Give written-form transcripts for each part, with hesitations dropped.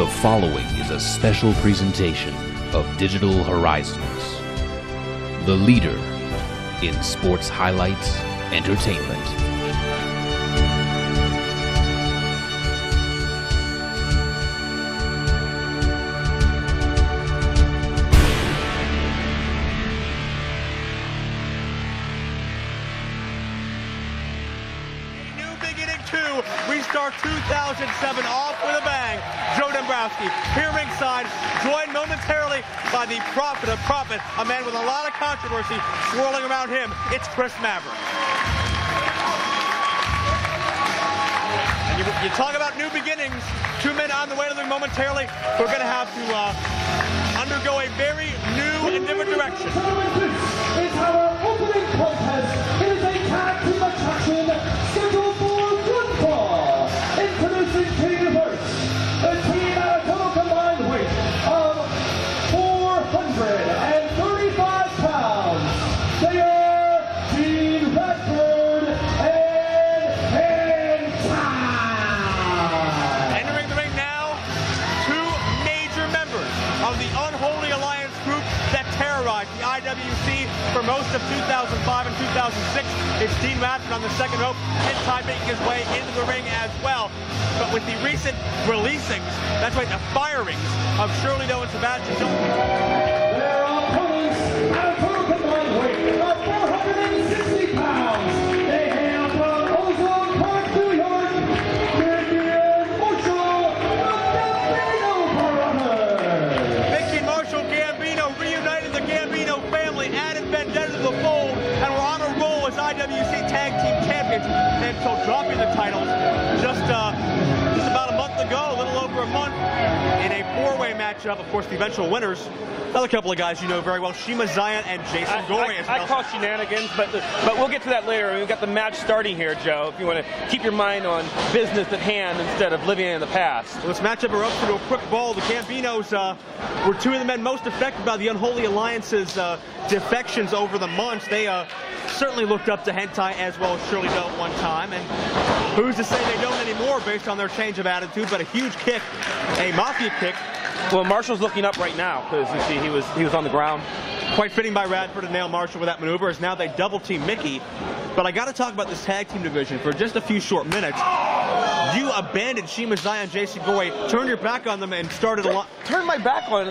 The following is a special presentation of Digital Horizons, the leader in sports highlights entertainment. Restart 2007 off with a bang. Joe Dombrowski here ringside, joined momentarily by the prophet of prophet, a man with a lot of controversy swirling around him. It's Chris Maverick. And you talk about new beginnings. Two men on the way to the ring momentarily. We're going to have to undergo a very new and different direction. It's our opening contest. It is a tag team attraction scheduled for one fall. Introducing King first. The team at a total combined weight of 435 pounds. They are Team Radford and HENTAI. Entering the ring now, two major members of the Unholy Alliance group that terrorized the IWC for most of 2005 and 2006. It's Dean Radford on the second rope, HENTAI making his way into the ring as well. But with the recent releasings, that's right, the firings of Shirley Doe and Sebastian Jones. Their opponents at a total combined weight of 460 pounds. They hail from Ozone Park, New York. Mickey Marshall, the Gambino brother. Mickey Marshall Gambino reunited the Gambino family, added Vendetta to the fold, and we're on a roll as IWC Tag Team Champions until dropping the titles just about a month ago, a little over a month, in a four-way matchup. Of course, the eventual winners, another couple of guys you know very well, Shiima, Xion, and Jason Gory. I call shenanigans, but we'll get to that later. We've got the match starting here, Joe, if you want to keep your mind on business at hand instead of living in the past. Well, this matchup erupts into a quick brawl. The Gambinos were two of the men most affected by the Unholy Alliance's defections over the months. They certainly looked up to HENTAI as well as Shirley Doe at one time, and who's to say they don't anymore based on their change of attitude, but a huge kick, a mafia kick. Well, Marshall's looking up right now because you see he was on the ground. Quite fitting by Radford to nail Marshall with that maneuver, as now they double team Mickey. But I got to talk about this tag team division for just a few short minutes. You abandoned Shiima, Xion, Jason Gory, turned your back on them, and started a lot. Turn my back on.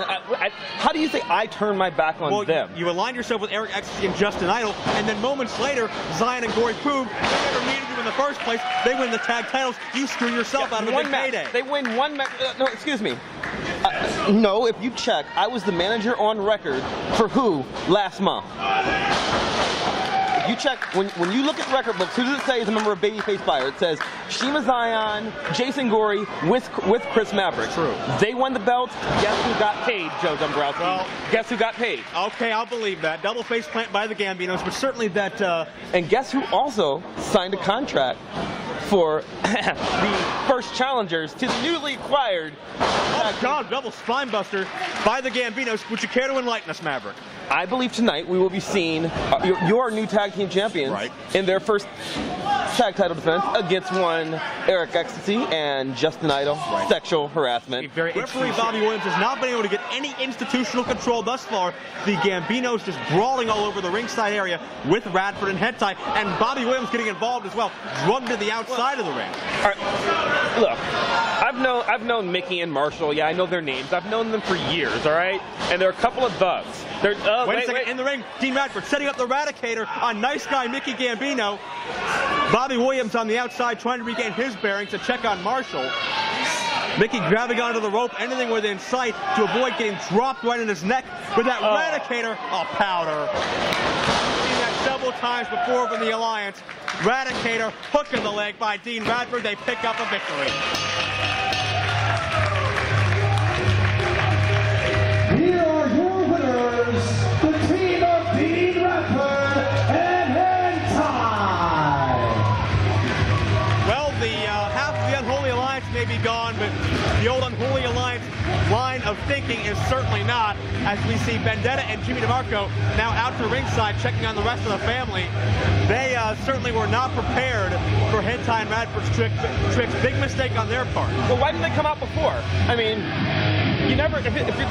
How do you say I turned my back on them? You aligned yourself with Eric Ecstasy and Justin Idol, and then moments later, Xion and Gory proved they never needed you in the first place. They win the tag titles. You screw yourself out of a big payday. They win one match. No, excuse me. No, if you check, I was the manager on record for who last month. If you check, when you look at record books, who does it say is a member of BabyFace Fire? It says Shiima, Xion, Jason Gory with Chris Maverick. True. They won the belts. Guess who got paid, Joe Dombrowski? Well, guess who got paid? Okay, I'll believe that. Double face plant by the Gambinos, but certainly that... And guess who also signed a contract for the first challengers to the newly acquired... Oh, God, double spine buster by the Gambinos. Would you care to enlighten us, Maverick? I believe tonight we will be seeing your new tag team champions in their first tag title defense against one Eric Ecstasy and Justin Idol. Sexual harassment. Referee Bobby Williams has not been able to get any institutional control thus far. The Gambinos just brawling all over the ringside area with Radford and HENTAI, and Bobby Williams getting involved as well, drugged to the outside of the ring. All right. Look, I've known Mickey and Marshall. Yeah, I know their names. I've known them for years. All right, and they're a couple of thugs. Wait a second, in the ring, Dean Radford setting up the Radicator on nice guy Mickey Gambino. Bobby Williams on the outside trying to regain his bearings to check on Marshall. Mickey grabbing onto the rope, anything within sight to avoid getting dropped right in his neck with that Radicator. Oh, powder. Seen that several times before from the Alliance. Radicator, hook in the leg by Dean Radford. They pick up a victory. Here are your winners, the team of Dean Radford and HENTAI. Well, the half of the Unholy Alliance may be gone, but the old Unholy Alliance line of thinking is certainly not, as we see Vendetta and Jimmy DeMarco now out to ringside checking on the rest of the family. They certainly were not prepared for HENTAI and Radford's tricks. Big mistake on their part. Well, why didn't they come out before? I mean, you never, if you...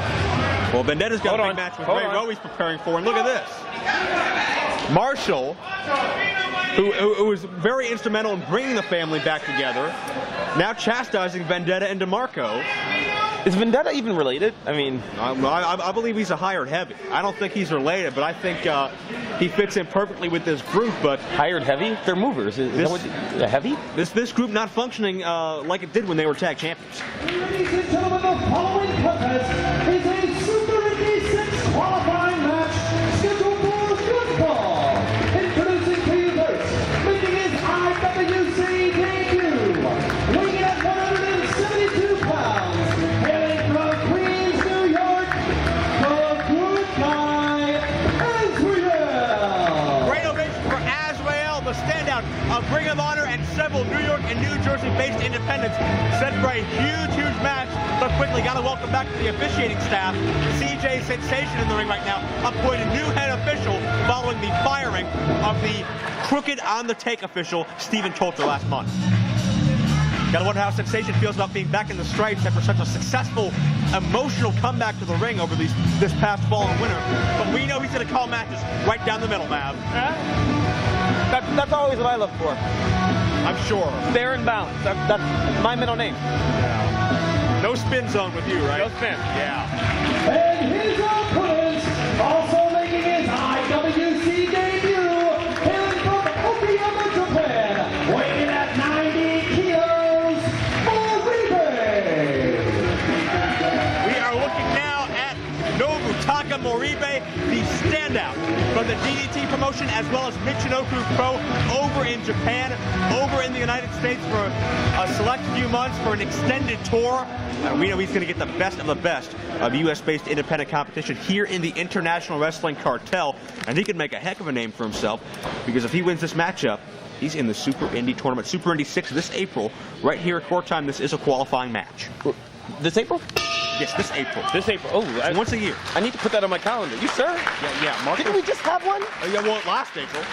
Well, Vendetta's got a big match with Rowe he's preparing for, and look at this. Marshall, who was very instrumental in bringing the family back together, now chastising Vendetta and DeMarco. Is Vendetta even related? I mean... I believe he's a hired heavy. I don't think he's related, but I think he fits in perfectly with this group. But hired heavy? They're movers. Is that what a heavy? This group not functioning like it did when they were tag champions. Ladies and gentlemen, the following contest is a Super Indy 6 qualifying match scheduled for football. Introducing to you first, making his IWC debut, weighing at 172 pounds, hailing from Queens, New York, the good guy, Azrieal. Great ovation for Azrieal, the standout of Ring of Honor and several New York and New Jersey-based independents, set for a huge match. But quickly, got to welcome back to the officiating staff. CJ Sensation in the ring right now, appointed new head official following the firing of the crooked on the take official Stephen Tolter last month. Got to wonder how Sensation feels about being back in the stripes after such a successful, emotional comeback to the ring over this past fall and winter. But we know he's going to call matches right down the middle, Mav. That's always what I look for. I'm sure. Fair and balanced. That's my middle name. No spin zone with you, right? No spin. Yeah. And his opponent, also making his IWC debut, hailing from Okayama, Japan, weighing at 90 kilos, Moribe. We are looking now at Nobutaka Moribe, the standout from the DDT promotion, as well as Michinoku Pro over in Japan, over in the United States for a select few months for an extended tour. We know he's going to get the best of U.S.-based independent competition here in the International Wrestling Cartel, and he can make a heck of a name for himself, because if he wins this matchup, he's in the Super Indy tournament, Super Indy 6 this April, right here at court time. This is a qualifying match. This April? Yes, this April. This April. Oh, once a year. I need to put that on my calendar. You sir? Yeah. Mark. Didn't we just have one? Yeah, well, last April.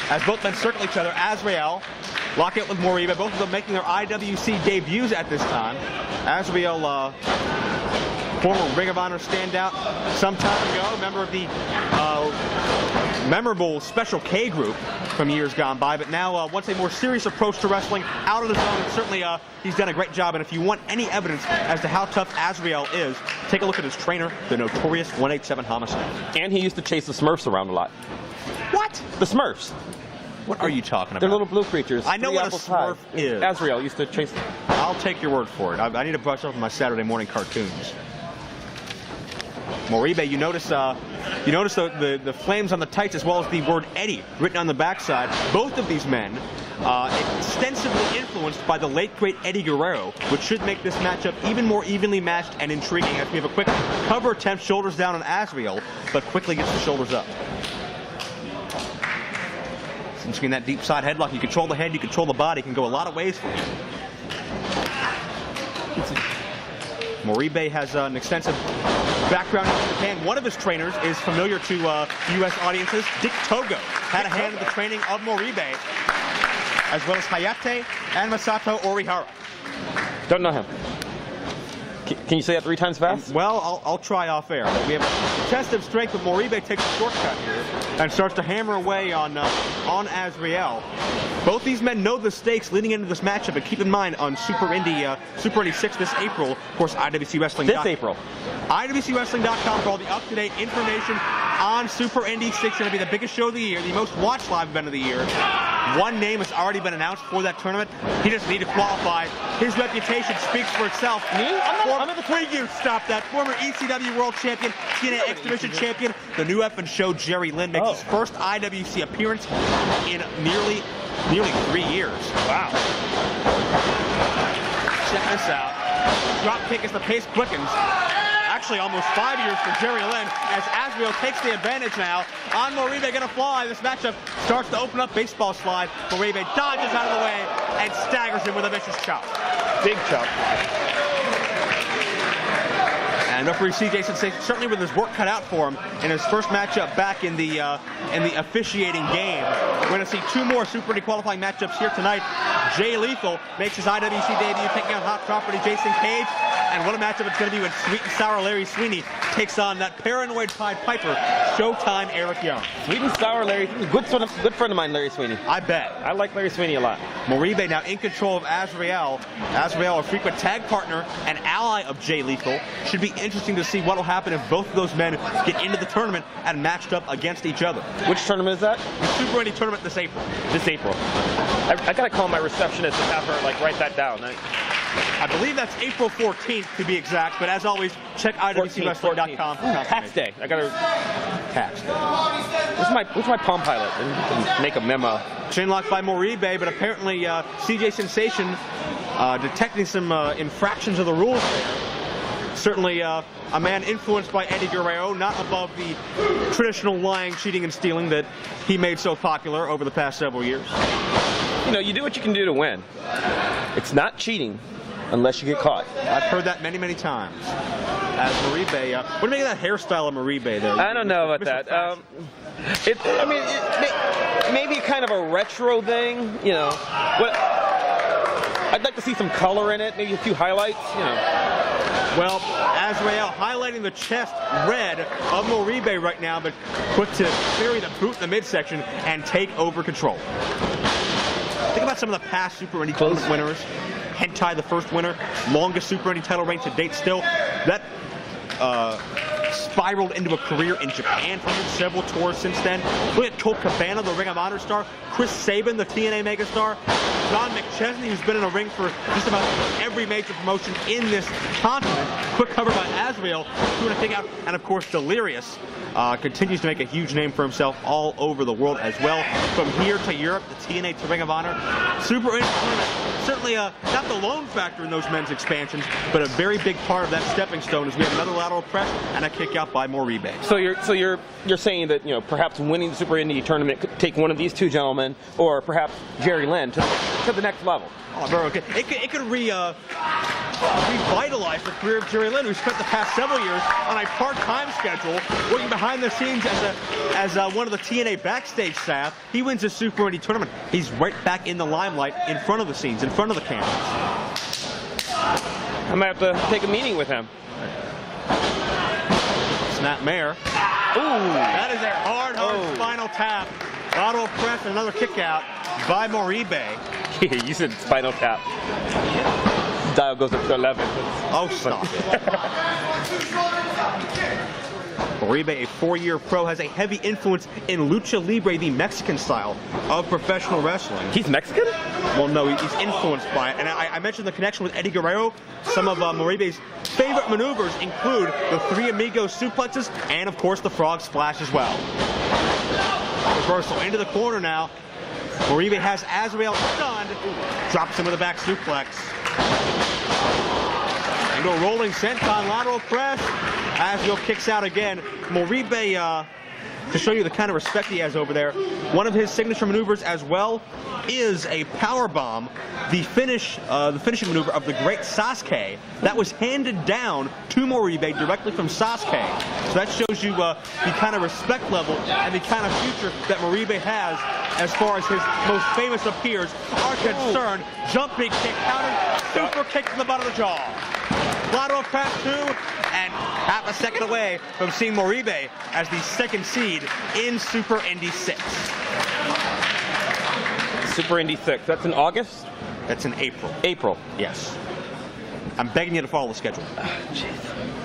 As both men circle each other, Azrieal lock it with Moribe, both of them making their IWC debuts at this time. Azrieal, former Ring of Honor standout some time ago, member of the memorable Special K group from years gone by, but now wants a more serious approach to wrestling out of the zone, and certainly he's done a great job. And if you want any evidence as to how tough Azrieal is, take a look at his trainer, the notorious 187 Homicide. And he used to chase the Smurfs around a lot. What? The Smurfs. What are you talking about? They're little blue creatures. I know what a Smurf is. Azrieal used to chase them. I'll take your word for it. I need to brush up on my Saturday morning cartoons. Moribe, you notice the flames on the tights, as well as the word Eddie written on the backside. Both of these men extensively influenced by the late great Eddie Guerrero, which should make this matchup even more evenly matched and intriguing, as we have a quick cover attempt, shoulders down on Azrieal, but quickly gets the shoulders up. Between that deep side headlock, you control the head, you control the body, can go a lot of ways for you. Moribe has an extensive background in Japan. One of his trainers is familiar to U.S. audiences. Dick Togo had a hand in the training of Moribe, as well as Hayate and Masato Orihara. Don't know him. Can you say that 3 times fast? Well, I'll try off air. We have a test of strength, but Moribe takes a shortcut here and starts to hammer away on Azrieal. Both these men know the stakes leading into this matchup, but keep in mind on Super Indy 6 this April, of course, IWC This April. IWCWrestling.com for all the up-to-date information on Super Indy 6. Going to be the biggest show of the year, the most watched live event of the year. One name has already been announced for that tournament. He doesn't need to qualify. His reputation speaks for itself. Me? I'm at the preview. Stop that. Former ECW World Champion, TNA X Division Champion, the new effing show, Jerry Lynn, makes his first IWC appearance in nearly 3 years. Wow. Check this out. Drop kick as the pace quickens. Actually, almost 5 years for Jerry Lynn, as Azrieal takes the advantage now. On Moribe, going to fly. This matchup starts to open up. Baseball slide. Moribe dodges out of the way and staggers him with a vicious chop. Big chop. And referee CJ Sensation, certainly with his work cut out for him in his first matchup back in the officiating game. We're going to see 2 more Super Indy qualifying matchups here tonight. Jay Lethal makes his IWC debut, taking on hot property Jason Cage. And what a matchup it's going to be when Sweet and Sour Larry Sweeney takes on that paranoid Pied Piper, Showtime Eric Young. Sweet and Sour Larry, good friend of mine, Larry Sweeney. I bet. I like Larry Sweeney a lot. Moribe now in control of Azrieal. Azrieal, a frequent tag partner and ally of Jay Lethal. Should be interesting to see what will happen if both of those men get into the tournament and matched up against each other. Which tournament is that? The Super Indy tournament this April. This April. I gotta call my receptionist and have her write that down. I believe that's April 14th to be exact, but as always, check IWCWrestling.com. Tax day. I gotta tax day. Where's my Palm Pilot? I need to make a memo. Chin lock by Moribe, but apparently CJ Sensation detecting some infractions of the rules there. Certainly a man influenced by Eddie Guerrero, not above the traditional lying, cheating, and stealing that he made so popular over the past several years. You know, you do what you can do to win. It's not cheating unless you get caught. I've heard that many, many times. As Moribe, what do you make of that hairstyle of Moribe there? I don't know about that. It maybe kind of a retro thing, you know. I'd like to see some color in it, maybe a few highlights, you know. Well, Azrieal highlighting the chest red of Moribe right now, but put to bury the boot in the midsection and take over control. Think about some of the past Super Indy tournament winners. HENTAI, the first winner, longest Super Indy title reign to date still. That spiraled into a career in Japan for him, several tours since then. Look at Colt Cabana, the Ring of Honor star. Chris Sabin, the TNA megastar. John McChesney, who's been in a ring for just about every major promotion in this continent. Quick cover by Azrieal, doing a thing out. And of course, Delirious continues to make a huge name for himself all over the world as well. From here to Europe, the TNA to Ring of Honor. Super Indy tournament, certainly not the lone factor in those men's expansions, but a very big part of that stepping stone as we have another lateral press and a kick out by Moribe. So you're saying that, you know, perhaps winning the Super Indy tournament could take one of these two gentlemen, or perhaps Jerry Lynn to the next level. Oh, very okay. It could revitalize the career of Jerry Lynn, who spent the past several years on a part-time schedule, working behind the scenes as one of the TNA backstage staff. He wins a Super Indy tournament. He's right back in the limelight, in front of the scenes, in front of the cameras. I might have to take a meeting with him. Snap mare. Ooh, that is a hard spinal tap. Lateral press and another kick out by Moribe. You said spinal tap. Dial goes up to 11. Oh, stop it. Moribe, a 4-year pro, has a heavy influence in Lucha Libre, the Mexican style of professional wrestling. He's Mexican? Well, no, he's influenced by it. And I mentioned the connection with Eddie Guerrero. Some of Moribe's favorite maneuvers include the Three Amigos suplexes and, of course, the frog splash as well. Reversal into the corner now. Moribe has Azrieal stunned. Drops him with a back suplex. Into a rolling senton, lateral press. Azrieal kicks out again. Moribe, to show you the kind of respect he has over there, one of his signature maneuvers as well is a power bomb, the finishing maneuver of the great Sasuke that was handed down to Moribe directly from Sasuke. So that shows you the kind of respect level and the kind of future that Moribe has as far as his most famous of peers are concerned. Jumping kick countered, super kick to the butt of the jaw. Lateral press 2, and half a second away from seeing Moribe as the second seed in Super Indy 6. Super Indy 6. That's in August? That's in April. April. Yes. I'm begging you to follow the schedule.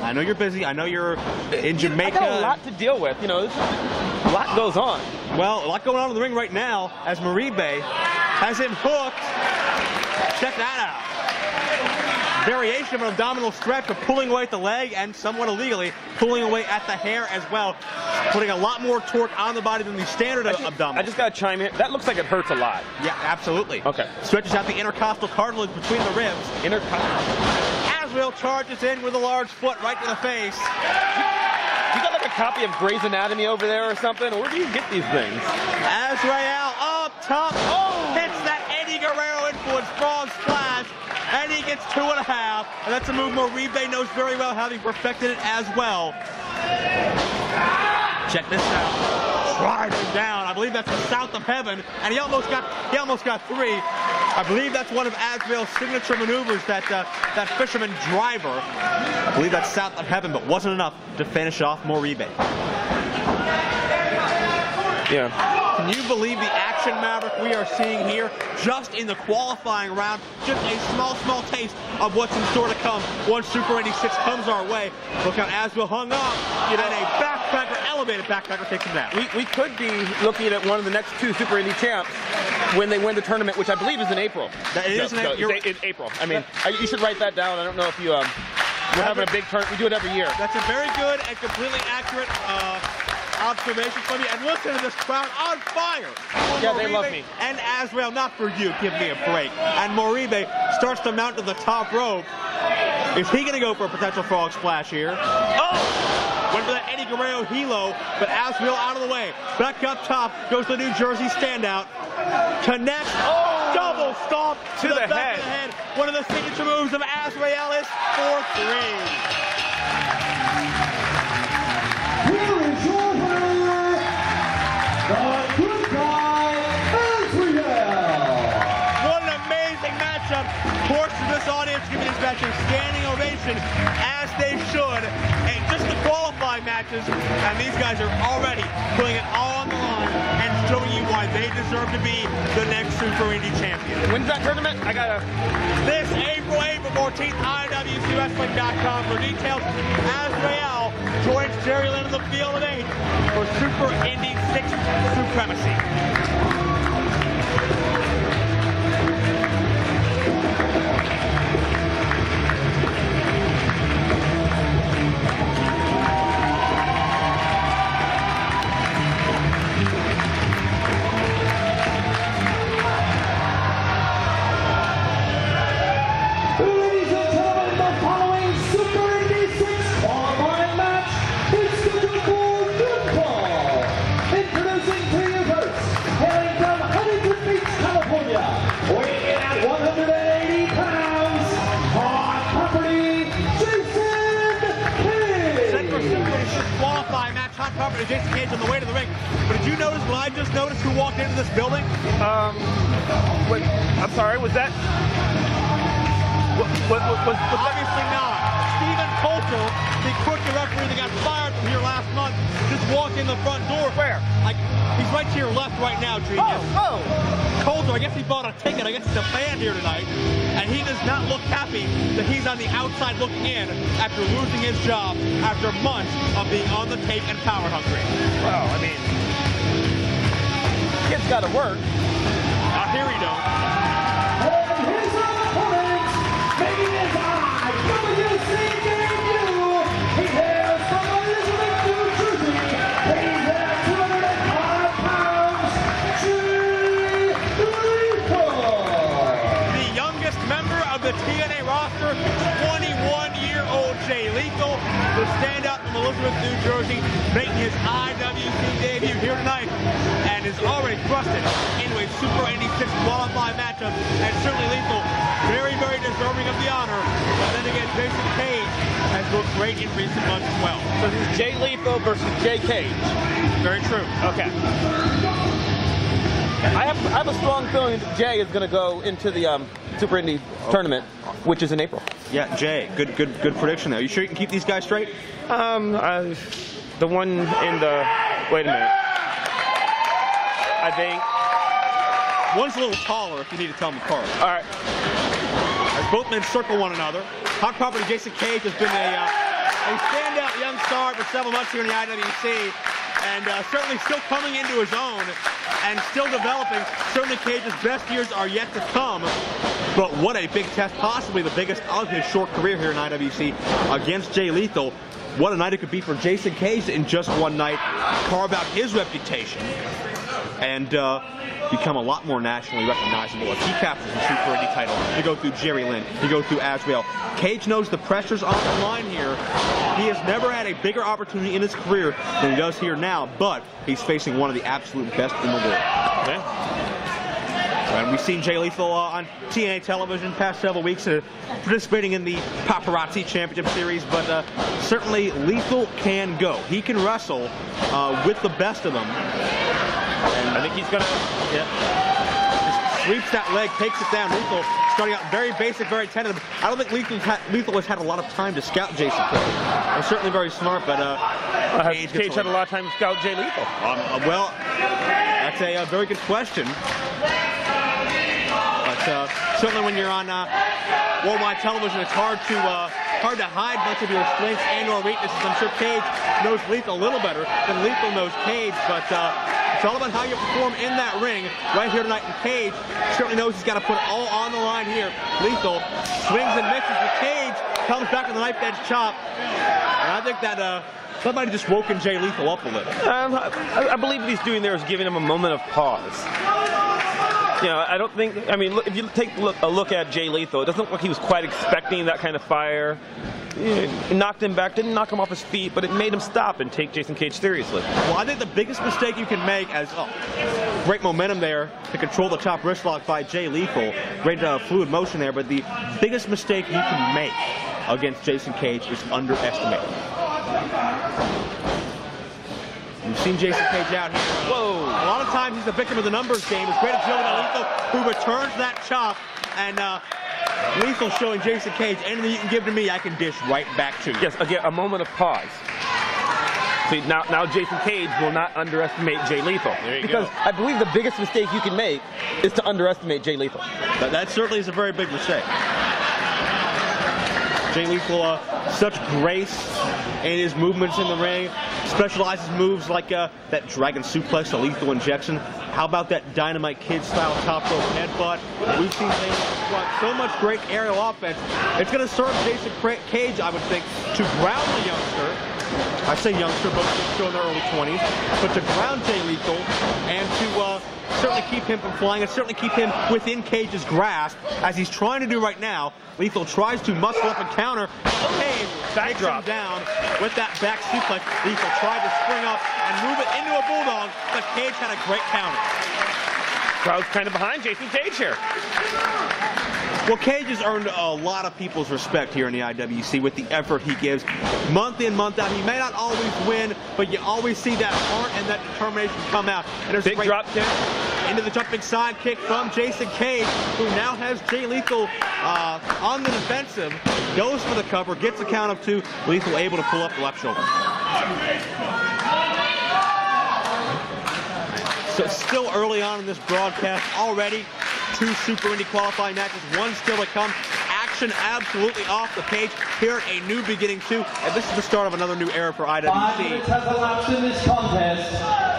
I know you're busy. I know you're in Jamaica. I got a lot to deal with. You know, a lot goes on. Well, a lot going on in the ring right now as Moribe has him hooked. Check that out. Variation of an abdominal stretch, but pulling away at the leg and somewhat illegally pulling away at the hair as well, putting a lot more torque on the body than the standard abdominal. I just got to chime in. That looks like it hurts a lot. Yeah, absolutely. Okay. Stretches out the intercostal cartilage between the ribs. Azrieal charges in with a large foot right to the face. You got like a copy of Grey's Anatomy over there or something? Where do you get these things? Azrieal up top. Hits that Eddie Guerrero influence frog splash. and he gets 2.5. And that's a move Moribe knows very well, having perfected it as well. Check this out. Driving down. I believe that's the South of Heaven, and he almost got 3. I believe that's one of Azrieal's signature maneuvers, that fisherman driver. I believe that's South of Heaven, but wasn't enough to finish off Moribe. Yeah. Can you believe the action, Maverick, we are seeing here just in the qualifying round? Just a small taste of what's in store to come once Super Indy 6 comes our way. Look out, Azrieal hung up, and a backpacker, elevated backpacker takes him down. We could be looking at one of the next 2 Super Indy champs when they win the tournament, which I believe is in April. It is in April. I mean, you should write that down. I don't know if you... we're having a big tournament. We do it every year. That's a very good and completely accurate observation from you. And listen to this crowd on fire. Yeah, they love me. And Azrieal, not for you, give me a break. And Moribe starts to mount to the top rope. Is he going to go for a potential frog splash here? Oh! Went for that Eddie Guerrero helo, but Azrieal out of the way. Back up top goes the New Jersey standout. Connects. Oh! Double stomp to the back of the head. One of the signature moves of Azrieal is 4-3. What an amazing matchup. Of course, this audience giving these matches standing ovation, as they should. And just the qualifying matches, and these guys are already putting it all on the line and showing you why they deserve to be the next Super Indy champion. When's that tournament? I gotta... This April 14th, IWCWrestling.com for details. Azrieal joins Jerry Lynn in the field of 8 for Super Indy 6 supremacy. Jason Cage on the way to the ring. But did you notice what I just noticed who walked into this building? Wait, I'm sorry, was that? Was obviously not. Stephen Coulter, the crooked referee that got fired from here last month, just walked in the front door. Where? Like, he's right to your left right now, Genius. Oh! Coulter, I guess he bought a ticket. I guess he's a fan here tonight. And he does not look happy that he's on the outside looking in after losing his job after months of being on the tape and power hungry. Well, I mean, kid's got to work. Here we go. And his opponent, making his IWC debut, he hails from Elizabeth, New Jersey. He's at 205 pounds, the youngest member of the TNA roster, 21-year-old Jay Lethal, the standout from Elizabeth, New Jersey, making his IWC debut here tonight, and is already thrusted into a Super Indy 6 qualifying matchup, and certainly Lethal, very, very deserving of the honor. But then again, Jason Cage has looked great in recent months as well. So this is Jay Lethal versus Jay Cage. Very true. Okay. I have a strong feeling that Jay is going to go into the Super Indy tournament, which is in April. Yeah, Jay, good prediction there. You sure you can keep these guys straight? The one in the... Wait a minute. I think... One's a little taller if you need to tell them apart. All right. As both men circle one another, hot property Jason Cage has been a standout young star for several months here in the IWC, and certainly still coming into his own and still developing. Certainly Cage's best years are yet to come, but what a big test, possibly the biggest of his short career here in IWC against Jay Lethal. What a night it could be for Jason Cage to, in just one night, carve out his reputation and become a lot more nationally recognizable as he captures the Super Indy title. You go through Jerry Lynn, you go through Azrieal. Cage knows the pressure's on the line here. He has never had a bigger opportunity in his career than he does here now, but he's facing one of the absolute best in the world. Okay. And we've seen Jay Lethal on TNA television past several weeks participating in the Paparazzi Championship Series, but certainly Lethal can go. He can wrestle with the best of them. And I think he's going to sweeps that leg, takes it down. Lethal starting out very basic, very tentative. I don't think Lethal has had a lot of time to scout Jason Cage. They're certainly very smart, but Cage had a lot of time to scout Jay Lethal. Well, that's a very good question. But certainly when you're on worldwide television, it's hard to hide much of your strengths and/or weaknesses. I'm sure Cage knows Lethal a little better than Lethal knows Cage, but it's all about how you perform in that ring right here tonight. And Cage certainly knows he's got to put it all on the line here. Lethal swings and misses. The Cage comes back with a knife edge chop, and I think that somebody just woken Jay Lethal up a little. I believe what he's doing there is giving him a moment of pause. You know, I don't think, I mean, look, if you take a look at Jay Lethal, it doesn't look like he was quite expecting that kind of fire. It knocked him back, didn't knock him off his feet, but it made him stop and take Jason Cage seriously. Well, I think the biggest mistake you can make, as great momentum there to control the top wrist lock by Jay Lethal, great fluid motion there, but the biggest mistake you can make against Jason Cage is underestimate him. We've seen Jason Cage out here. Whoa! A lot of times he's a victim of the numbers game. It's great agility by Lethal, who returns that chop, and Lethal showing Jason Cage, anything you can give to me, I can dish right back to you. Yes, again, a moment of pause. See, now Jason Cage will not underestimate Jay Lethal. Because I believe the biggest mistake you can make is to underestimate Jay Lethal. That certainly is a very big mistake. Jay Lethal, such grace in his movements in the ring, specializes moves like that dragon suplex, a lethal injection. How about that Dynamite Kid style top rope headbutt? We've seen things like so much great aerial offense. It's going to serve Jason Cage, I would think, to ground the youngster. I say youngster, both still in their early 20s, but to ground Jay Lethal and to certainly keep him from flying and certainly keep him within Cage's grasp, as he's trying to do right now. Lethal tries to muscle up and counter. Cage takes him down with that back suplex. Lethal tried to spring up and move it into a Bulldog, but Cage had a great counter. Crowd's kind of behind Jason Cage here. Well, Cage has earned a lot of people's respect here in the IWC with the effort he gives month in, month out. He may not always win, but you always see that heart and that determination come out. And there's big a great drop kick into the jumping side kick from Jason Cage, who now has Jay Lethal on the defensive, goes for the cover, gets a count of 2. Lethal able to pull up the left shoulder. So still early on in this broadcast, already 2 Super Indy qualifying matches, 1 still to come. Action absolutely off the page here at a new beginning too, and this is the start of another new era for IWC. 5 minutes has elapsed in this contest.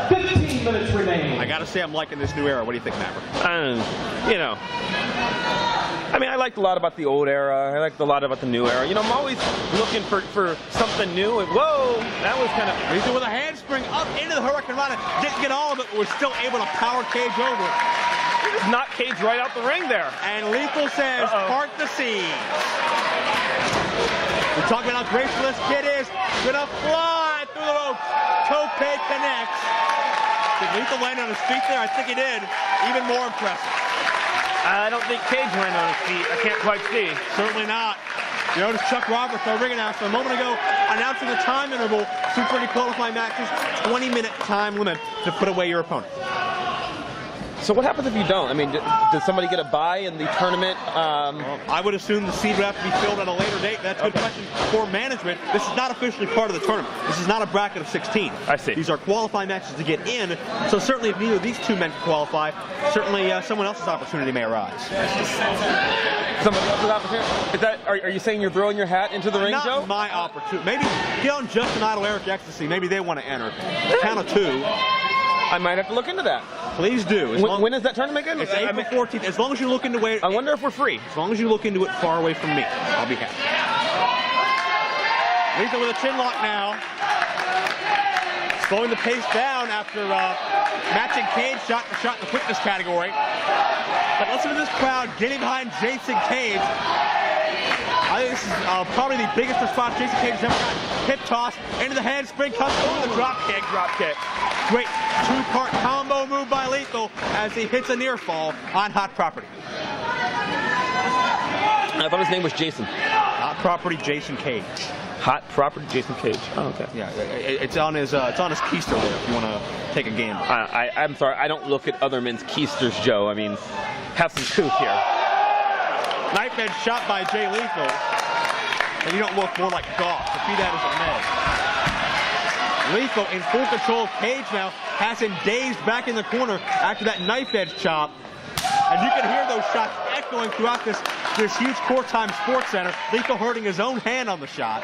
15 minutes remain. I gotta say I'm liking this new era. What do you think, Maverick? You know, I mean, I liked a lot about the old era. I liked a lot about the new era. You know, I'm always looking for something new. And whoa, that was kind of... Lethal with a handspring up into the Hurricane Rana. Didn't get all of it, but was still able to power Cage over. Knocked Cage right out the ring there. And Lethal says, part the seas. We're talking about how graceful this kid is. Gonna fly through the ropes. Tope connects. Did Lethal land on his feet there? I think he did. Even more impressive. I don't think Cage landed on his feet. I can't quite see. Certainly not. You notice Chuck Roberts, our ring announcer, a moment ago announcing the time interval. Super Indy qualifying matches, 20-minute time limit to put away your opponent. So what happens if you don't? I mean, does somebody get a bye in the tournament? I would assume the seed would have to be filled at a later date. That's a good question for management. This is not officially part of the tournament. This is not a bracket of 16. I see. These are qualifying matches to get in. So certainly if neither of these 2 men can qualify, certainly someone else's opportunity may arise. Somebody else's opportunity? Is that, are you saying you're throwing your hat into the ring, Joe? Not my opportunity. Maybe get on Justin Idol, Eric Ecstasy. Maybe they want to enter. Count of 2. I might have to look into that. Please do. When is that tournament again? It's April 14th. As long as you look into it. I wonder if we're free. As long as you look into it far away from me, I'll be happy. Lethal with a chin lock now. Slowing the pace down after matching Cage shot for shot in the quickness category. But listen to this crowd getting behind Jason Cage. I think this is probably the biggest response Jason Cage has ever gotten. Hip toss into the handspring, comes over the drop kick. Great two-part combo move by Lethal as he hits a near fall on Hot Property. I thought his name was Jason. Hot Property Jason Cage. Hot Property Jason Cage. Oh, okay. Yeah, it's on his keister there if you want to take a gamble. I'm sorry, I don't look at other men's keisters, Joe. I mean, have some truth here. Knife edge shot by Jay Lethal. And you don't look more like Goff. To be that as a med. Lethal in full control of Cage now, has him dazed back in the corner after that knife edge chop. And you can hear those shots echoing throughout this huge court-time sports center. Lethal hurting his own hand on the shot.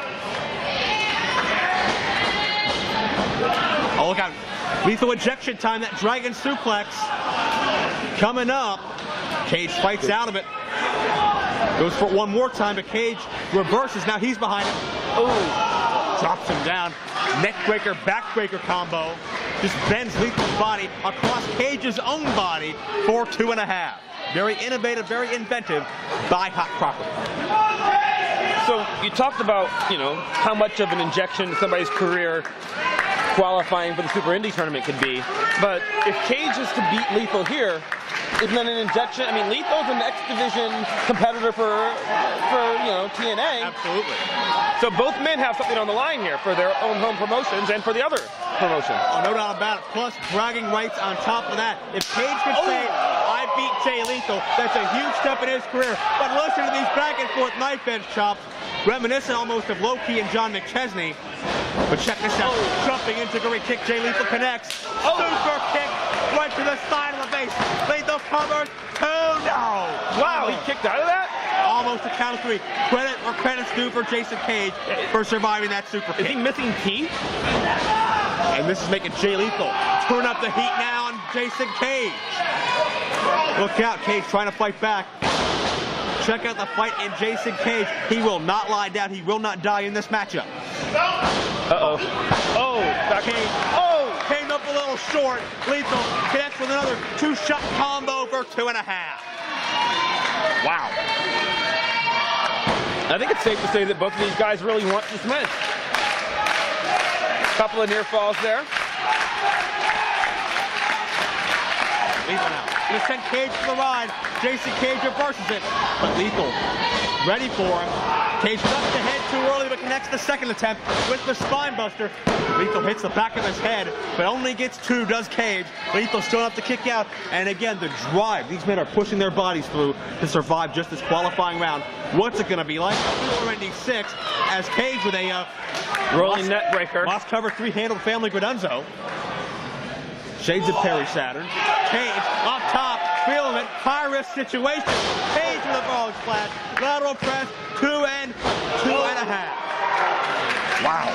Oh, look out. Lethal ejection time, that dragon suplex coming up. Cage fights out of it. Goes for it one more time, but Cage reverses. Now he's behind him. Oh, drops him down. Neckbreaker, backbreaker combo. Just bends Lethal's body across Cage's own body for 2.5. Very innovative, very inventive by Hot Property. So you talked about, how much of an injection to somebody's career qualifying for the Super Indy tournament could be. But if Cage is to beat Lethal here, isn't that an injection? I mean, Lethal's an X Division competitor for TNA. Absolutely. So both men have something on the line here for their own home promotions and for the other promotion. Oh, no doubt about it. Plus, bragging rights on top of that. If Cage could say, I beat Jay Lethal, that's a huge step in his career. But listen to these back and forth knife edge chops, reminiscent almost of Loki and John McChesney. But check this out. Jumping into Gory kick. Jay Lethal connects. Super kick right to the side of the face. Lethal covers. Oh no! Wow, he kicked out of that? Almost a count of 3. Credit's due for Jason Cage for surviving that super kick. Is he missing teeth? And this is making Jay Lethal turn up the heat now on Jason Cage. Look out, Cage trying to fight back. Check out the fight in Jason Cage. He will not lie down. He will not die in this matchup. Uh-oh. Oh, that Cage. Oh, came up a little short. Lethal connects with another 2-shot combo for 2.5. Wow. I think it's safe to say that both of these guys really want this match. Couple of near falls there. Lethal now. Gonna send Cage to the ride. Jason Cage reverses it. But Lethal ready for him. Cage ducks the head too early, but connects the second attempt with the spine buster. Lethal hits the back of his head, but only gets 2, does Cage. Lethal still enough to kick out. And again, the drive. These men are pushing their bodies through to survive just this qualifying round. What's it gonna be like? Super Indy 6 as Cage with a rolling net breaker. Lost cover 3-handled family Gradunzo. Shades of Perry Saturn. Cage up top, feeling it. High risk situation. Cage with a frog splash. Lateral press, 2 and 2.5. Wow.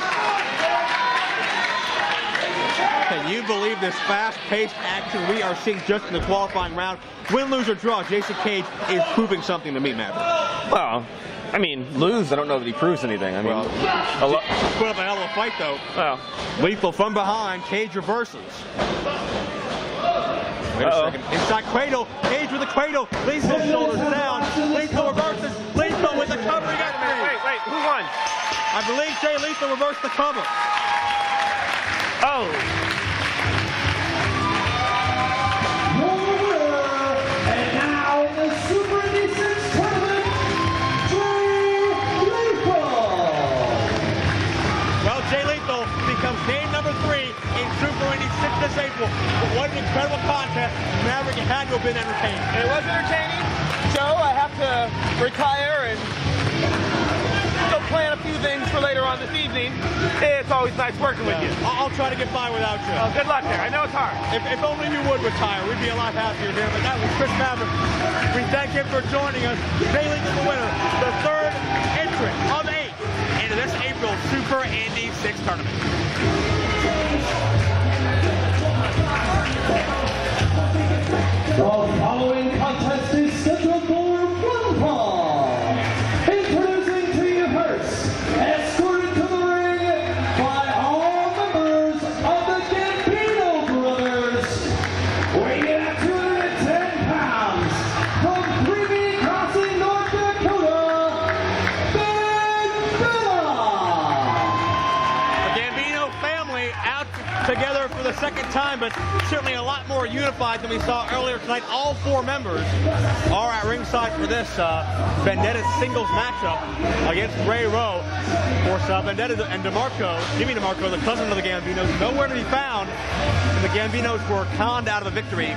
Can you believe this fast-paced action we are seeing just in the qualifying round? Win, lose, or draw, Jason Cage is proving something to me, Maverick. Well, I mean, lose, I don't know that he proves anything. I mean, put up a hell of a fight, though. Well, Lethal from behind, Cage reverses. Wait a second. Inside cradle, Cage with the cradle. Lethal shoulders down. Lethal reverses. Lethal with the cover. Wait, who won? I believe Jay Lethal reversed the cover. Oh. And now in the Super Indy 6 tournament, Jay Lethal. Well, Jay Lethal becomes name number 3 in Super Indy 6 this April. But what an incredible contest. Maverick had to have been entertaining. It was entertaining. Joe, I have to retire and go plan a few things for later on this evening. It's always nice working with you. I'll try to get by without you. Well, good luck there. I know it's hard. If only you would retire, we'd be a lot happier here. But that was Chris Maverick. We thank him for joining us. Jay Lethal the winner, the 3rd entrant of 8 into this April Super Indy 6 tournament. The following contest is scheduled for 1 fall. Introducing to you first, escorted to the ring by all members of the Gambino brothers, weighing in at 210 pounds, from Freebie Crossing, North Dakota, Vendetta. The Gambino family second time, but certainly a lot more unified than we saw earlier tonight. All 4 members are at ringside for this Vendetta singles matchup against Ray Rowe. Of course, Vendetta and Jimmy DeMarco, the cousin of the Gambinos, nowhere to be found. And the Gambinos were conned out of a victory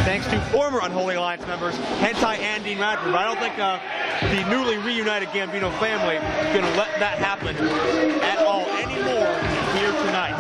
thanks to former Unholy Alliance members HENTAI and Dean Radford. But I don't think the newly reunited Gambino family is going to let that happen at all anymore here tonight.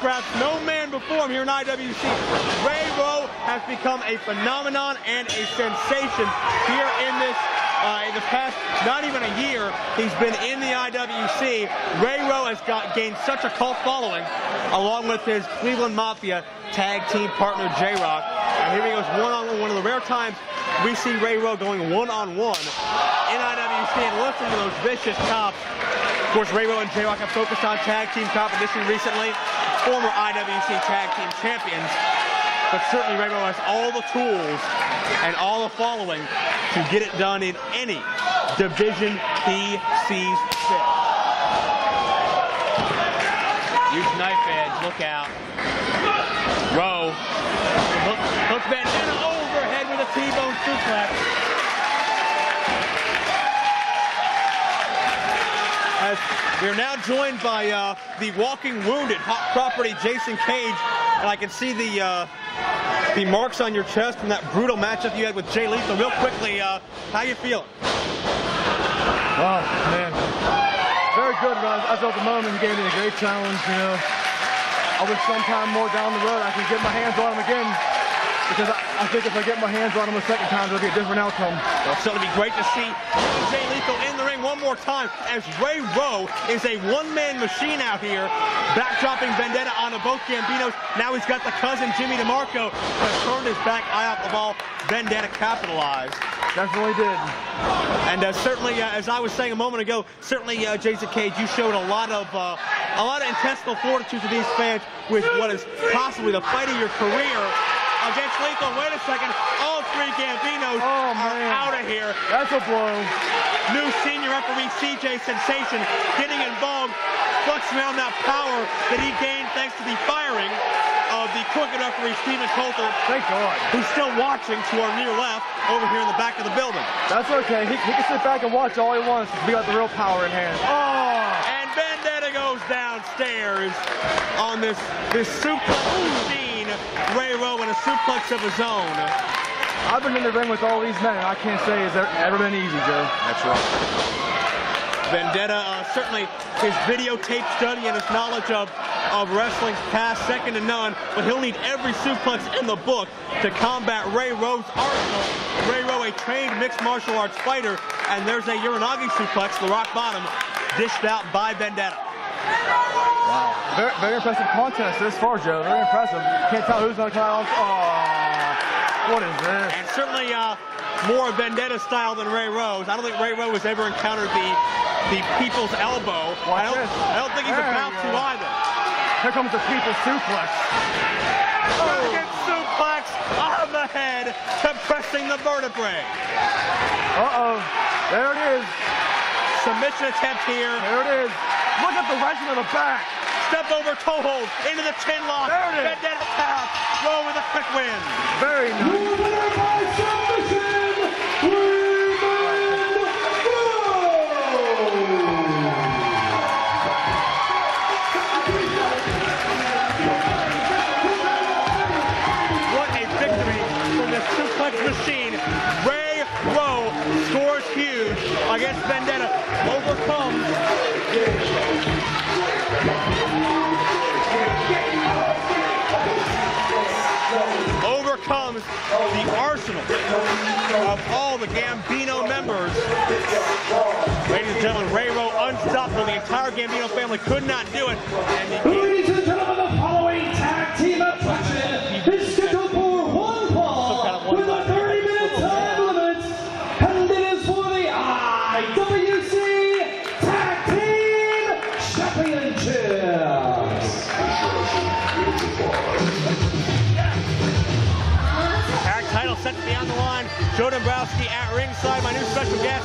Perhaps no man before him here in IWC. Ray Rowe has become a phenomenon and a sensation here in the past, not even a year, he's been in the IWC. Ray Rowe has gained such a cult following, along with his Cleveland Mafia tag team partner J-Rock. And here he goes one-on-one, one of the rare times we see Ray Rowe going one-on-one in IWC, and listen to those vicious chops. Of course, Ray Rowe and J-Rock have focused on tag team competition recently. Former IWC Tag Team Champions, but certainly Ray Rowe has all the tools and all the following to get it done in any division he sees fit. Huge knife edge, look out. Rowe, hook Vendetta overhead with a T-bone suplex. As we're now joined by the walking wounded Hot Property Jason Cage, and I can see the marks on your chest from that brutal matchup you had with Jay Lethal. Real quickly, how you feeling? Oh man, very good. As of the moment, he gave me a great challenge. You know, I wish sometime more down the road I can get my hands on him again, because I think if I get my hands on him a second time, it'll be a different outcome. Well, so it'll be great to see Jay Lethal in the ring one more time, as Ray Rowe is a one-man machine out here, backdropping Vendetta onto both Gambinos. Now he's got the cousin, Jimmy DeMarco, has turned his back eye off the ball. Vendetta capitalized. Definitely did. And certainly, as I was saying a moment ago, certainly, Jason Cage, you showed a lot of intestinal fortitude to these fans with what is possibly the fight of your career against Lethal. Wait a second, all 3 Gambinos are out of here. That's a blow. New senior referee CJ Sensation getting involved, flexing around that power that he gained thanks to the firing of the crooked referee Stephen Coulter. Thank God. Who's still watching to our near left over here in the back of the building. That's okay. He can sit back and watch all he wants. We got the real power in hand. Oh! And Vendetta goes downstairs on this suplex machine. Ray Rowe in a suplex of his own. I've been in the ring with all these men, and I can't say it's ever been easy, Joe. That's right. Vendetta, certainly his videotape study and his knowledge of wrestling's past, second to none, but he'll need every suplex in the book to combat Ray Rowe's arsenal. Ray Rowe, a trained mixed martial arts fighter, and there's a Uranagi suplex, the rock bottom, dished out by Vendetta. Wow. Very impressive contest this far, Joe. Very impressive. Can't tell who's going to come out. Oh, what is this? And certainly more Vendetta style than Ray Rowe's. I don't think Ray Rowe has ever encountered the people's elbow. I don't think he's about to either. Here comes the people's suplex. Second suplex on the head, compressing the vertebrae. Uh-oh. There it is. Submission attempt here. There it is. Look at the wrench in the back. Step over toe hold into the chin lock. There it is. Vendetta tap. Rowe with a quick win. Very nice. What a victory from the suplex machine. Ray Rowe scores huge against Vendetta. Overcomes the arsenal of all the Gambino members. Ladies and gentlemen, Ray Rowe unstoppable. The entire Gambino family family could not do it. And Ladies and gentlemen, the following tag team attraction is scheduled for one fall with a 30-minute time limit, and it is for the IWC Tag Team Championships. tag title set to be on the line. Joe Dombrowski at ringside. My new special guest,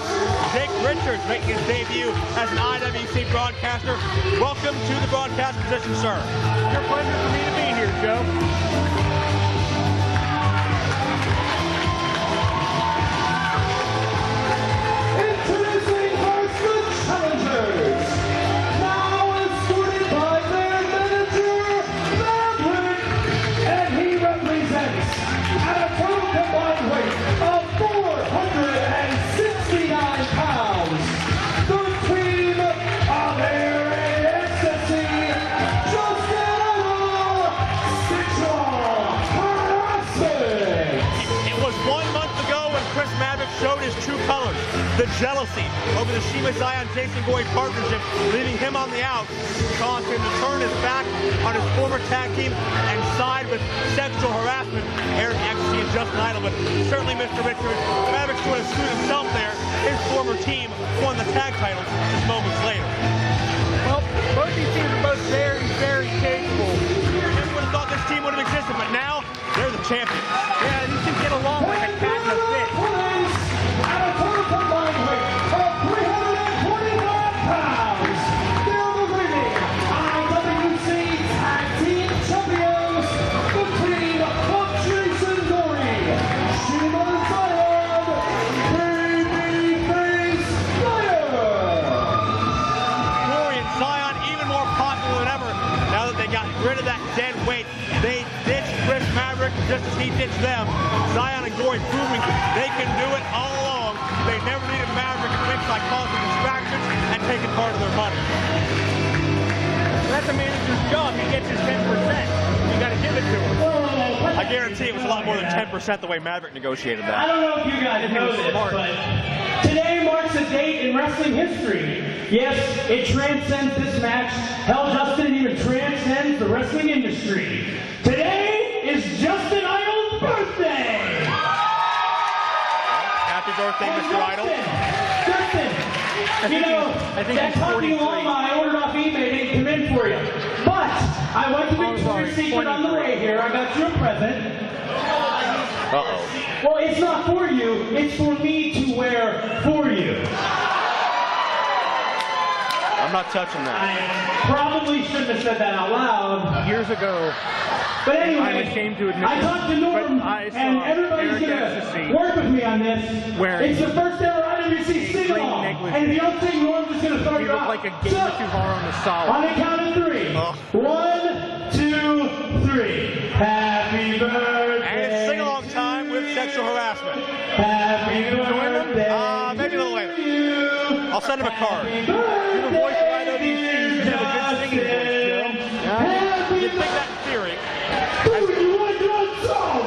Jake Richards, making his debut as an IWC broadcaster. Welcome to the broadcast position, sir. It's a pleasure for me to be here, Joe. Introducing first the challengers. Now escorted by their manager, Maverick, and he represents at a total combined weight of 469 pounds. The team of Air and Ecstasy, It was 1 month ago when Chris Maverick showed his true colors. The jealousy over the Shiima Xion Jason Gory partnership, leaving him on the outs, caused him to turn his back on his former tag team and side with sexual harassment, Eric Ecstasy and Justin Idol. But certainly, Mr. Richards, Maverick's going to screw himself there. His former team won the tag titles just moments later. Well, both these teams are both very, very capable. Never would have thought this team would have existed, but now they're the champions. Yeah, these two get along like a cat and a fish. At a total combined weight of 325 pounds, they're the reigning IWC Tag Team Champions, the team of Jason Gory, Shiima Xion, BabyFace Gory and Xion even more popular than ever now that they got rid of that dead weight. They ditched Chris Maverick just as he ditched them. Xion and Gory proving they can do it all along. They never needed Maverick at ringside causing distractions and taking part of their money. That's a manager's job. He gets his 10%. You got to give it to him. I guarantee it was a lot more than 10% the way Maverick negotiated I that. don't know if you guys know this, but today marks a date in wrestling history. Yes, it transcends this match. Hell, Justin, it even transcends the wrestling industry. Today is Justin Idol's birthday. Happy birthday, Mr. Idol. Justin, you know, that talking along I ordered off eBay didn't come in for you. But I went to Victoria's Secret on the way here. I got you a present. Uh-oh. Well, it's not for you. It's for me to wear for you. I'm not touching that. I probably shouldn't have said that out loud. Years ago, But anyway, I'm ashamed to admit I this, talked to Norm, but I saw and everybody's Eric going Ecstasy to work with me on this. wearing It's the first ever IWC sing-along. negligee. And if you don't think Norm's just going to start he it looked off. like a game or two hard on the solid. On the count of three. Oh. 1, 2, 3. Happy birthday. And it's sing-along time with sexual harassment. Happy birthday. Maybe a little later. to you. I'll send him a card. Happy You're the voice of IWC. You birthday, have a good singing voice, Joe. Happy You'd think that in theory. birthday. You want to song?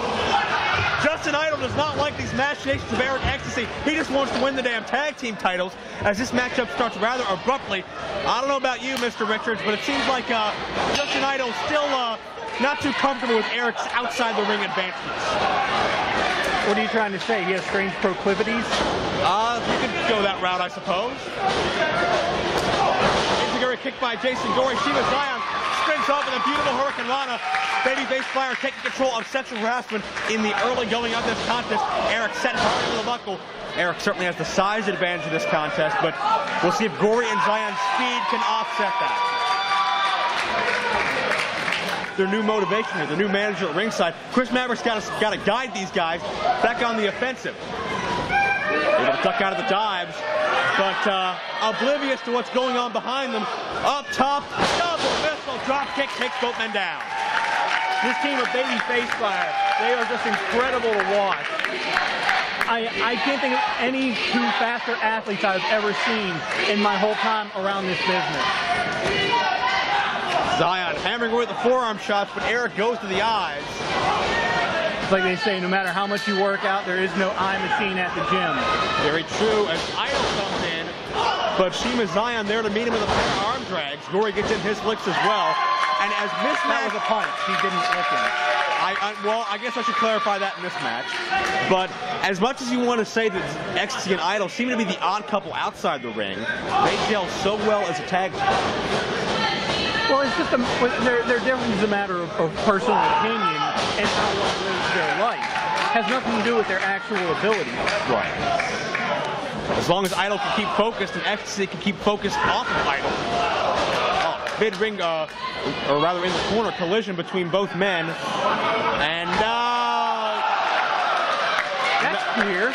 Justin Idol does not like these machinations of Eric Ecstasy. He just wants to win the damn tag team titles as this matchup starts rather abruptly. I don't know about you, Mr. Richards, but it seems like Justin Idol is still not too comfortable with Eric's outside the ring advancements. What are you trying to say? He has strange proclivities? You could go that route, I suppose. Enziguri kicked by Jason Gory. Shiima Xion spins off with a beautiful Hurricane Rana. Babyface Flyer taking control of sexual harassment in the early going of this contest. Eric set hard into the buckle. Eric certainly has the size advantage in this contest, but we'll see if Gory and Xion's speed can offset that. Their new motivation here, the new manager at ringside. Chris Maverick's got to guide these guys back on the offensive. Able to duck out of the dives, but oblivious to what's going on behind them. Up top, double missile drop kick takes both men down. This team of Babyface Fire, they are just incredible to watch. I can't think of any two faster athletes I've ever seen in my whole time around this business. Xion hammering away with the forearm shots, but Eric goes to the eyes. It's like they say, no matter how much you work out, there is no eye machine at the gym. Very true, as Idol comes in, but Shiima Xion there to meet him with a pair of arm drags. Gory gets in his licks as well. And as mismatch... That was a punch. He didn't lick him. Well, I guess I should clarify that in this match. But as much as you want to say that Ecstasy and Idol seem to be the odd couple outside the ring, they gel so well as a tag team. Well, it's just their difference is a matter of personal opinion and how one lives their life. It has nothing to do with their actual ability. Right. As long as Idol can keep focused and Ecstasy can keep focused off of Idol. Mid-ring, or rather in the corner, collision between both men. And, that's clear.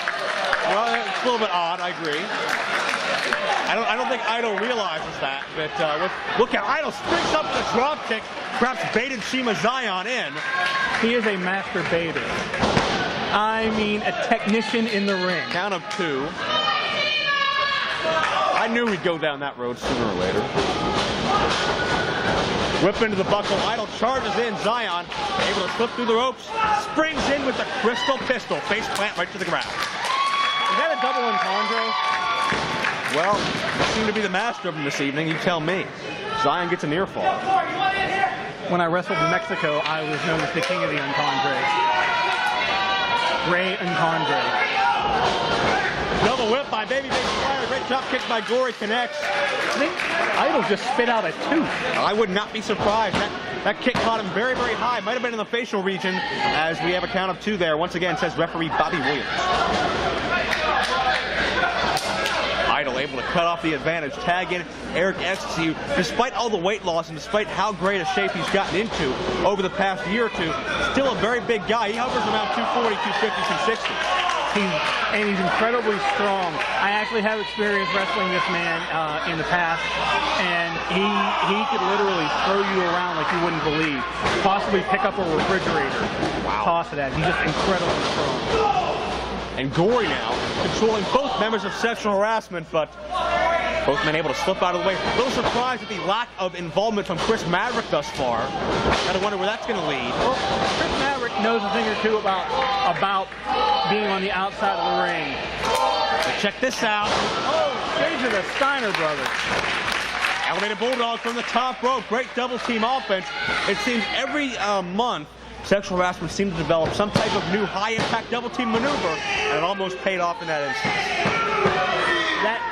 Well, it's a little bit odd, I agree. I don't think Idol realizes that, but look at Idol springs up with a drop kick, perhaps baited Shiima Xion in. He is a master baiter. I mean, a technician in the ring. Count of 2. I knew we'd go down that road sooner or later. Whip into the buckle. Idol charges in. Xion able to slip through the ropes. Springs in with the crystal pistol. Face plant right to the ground. Is that a double entendre? Well, you seem to be the master of them this evening. You tell me. Xion gets a near fall. When I wrestled in Mexico, I was known as the king of the entendre. Ray entendre. Double whip by BabyFace. Great drop kick by Gory connects. I think Idol just spit out a tooth. I would not be surprised. That kick caught him very, very high. Might have been in the facial region as we have a count of 2 there. Once again, says referee Bobby Williams. Idol able to cut off the advantage. Tag in Eric Ecstasy. Despite all the weight loss and despite how great a shape he's gotten into over the past year or two, still a very big guy. He hovers around 240, 250, 260. And he's incredibly strong. I actually have experience wrestling this man in the past, and he could literally throw you around like you wouldn't believe. Possibly pick up a refrigerator. Wow. Toss it at him. He's just incredibly strong. And Gory now controlling both members of sexual harassment, but both men able to slip out of the way. A little surprised at the lack of involvement from Chris Maverick thus far. Gotta wonder where that's gonna lead. Well, Chris Maverick knows a thing or two about being on the outside of the ring. But check this out. Oh, stage of the Steiner brothers. Elevated Bulldog from the top rope. Great double team offense. It seems every month sexual harassment seems to develop some type of new high-impact double team maneuver, and it almost paid off in that instance.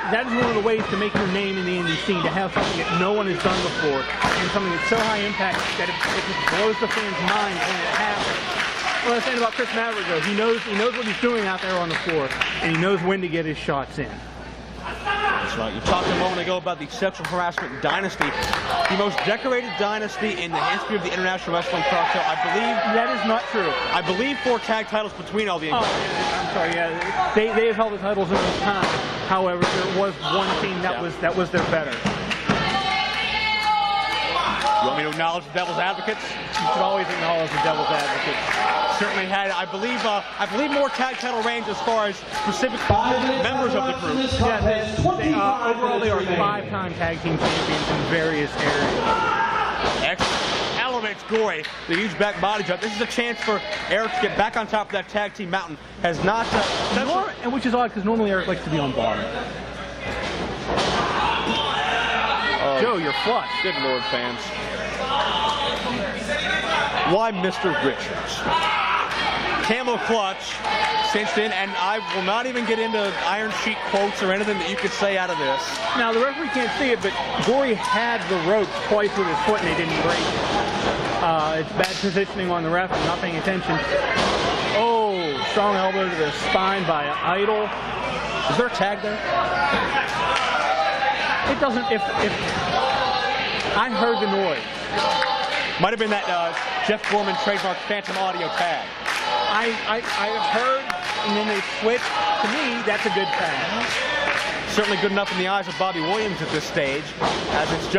That is one of the ways to make your name in the indie scene, to have something that no one has done before, and something that's so high impact that it just blows the fans' minds when it happens. What I was saying about Chris Maverick, though, he knows what he's doing out there on the floor, and he knows when to get his shots in. That's right. You talked a moment ago about the sexual harassment dynasty, the most decorated dynasty in the history of the International Wrestling Cartel. I believe that is not true. I believe 4 tag titles between all the. Oh, I'm sorry. Yeah, they have held the titles in this time. However, there was one team that was their better. You want me to acknowledge the Devil's Advocates? You should always acknowledge the Devil's Advocates. Certainly had, I believe more tag title reigns as far as specific members of the group. Yeah, overall they are 5-time tag team champions in various areas. Excellent. Elevates Gory, the huge back body drop. This is a chance for Eric to get back on top of that tag team mountain. Has not, and which is odd because normally Eric likes to be on bottom. Joe, you're flush. Good Lord, fans. Why Mr. Richards? Camel clutch, cinched in, and I will not even get into Iron Sheet quotes or anything that you could say out of this. Now, the referee can't see it, but Gory had the rope twice with his foot and they didn't break it. It's bad positioning on the ref and not paying attention. Oh, strong elbow to the spine by Idol. Is there a tag there? It doesn't, if I heard the noise. Might have been that Jeff Gorman trademark phantom audio tag. I heard, and then they switched. To me, that's a good tag. Certainly good enough in the eyes of Bobby Williams at this stage, as it's just